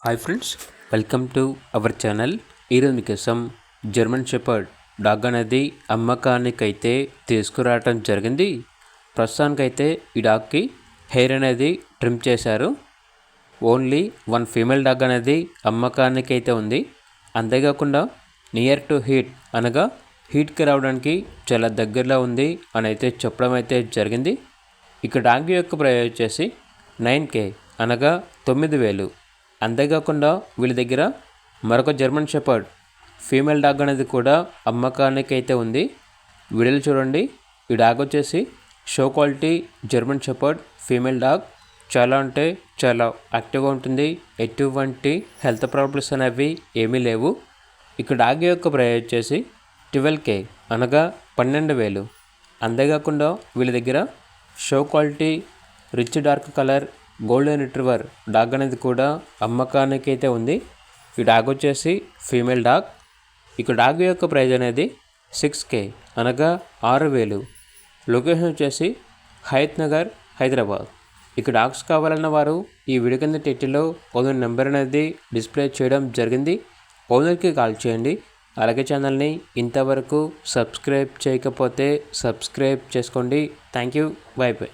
Hi friends, welcome to our channel. ఈరోజు మీకోసం German shepherd dog అనేది అమ్మకానికైతే తీసుకురావటం జరిగింది. ప్రస్తుతానికైతే ఈ డాగ్కి హెయిర్ అనేది ట్రిమ్ చేశారు. ఓన్లీ వన్ ఫీమేల్ డాగ్ అనేది అమ్మకానికైతే ఉంది. అంతేకాకుండా నియర్ టు హీట్ అనగా హీట్కి రావడానికి చాలా దగ్గరలో ఉంది అని అయితే చెప్పడం అయితే జరిగింది. ఇక డాగ్ యొక్క ప్రైస్ వచ్చేసి 9K అనగా 9,000. అంతేకాకుండా వీళ్ళ దగ్గర మరొక జర్మన్ షెపర్డ్ ఫీమేల్ డాగ్ అనేది కూడా అమ్మకానికి అయితే ఉంది. వీడియోలు చూడండి. ఈ డాగ్ వచ్చేసి show quality German shepherd female dog. చాలా అంటే చాలా యాక్టివ్గా ఉంటుంది. ఎటువంటి హెల్త్ ప్రాబ్లమ్స్ అనేవి ఏమీ లేవు. ఇక డాగ్ యొక్క ప్రైస్ వచ్చేసి 12K అనగా 12,000. అంతేకాకుండా వీళ్ళ దగ్గర show quality rich dark colour golden retriever dog అనేది కూడా అమ్మకానికి అయితే ఉంది. ఈ డాగ్ వచ్చేసి ఫీమేల్ డాగ్. ఇక డాగ్ యొక్క ప్రైజ్ అనేది 6K అనగా 6,000. లొకేషన్ వచ్చేసి హయత్ నగర్, హైదరాబాద్. ఇక డాగ్స్ కావాలన్న వారు ఈ వీడియో కింద టైటిల్లో ఓనర్ నెంబర్ అనేది డిస్ప్లే చేయడం జరిగింది. ఓనర్కి కాల్ చేయండి. అలాగే ఛానల్ని ఇంతవరకు సబ్స్క్రైబ్ చేయకపోతే సబ్స్క్రైబ్ చేసుకోండి. Thank you. By by.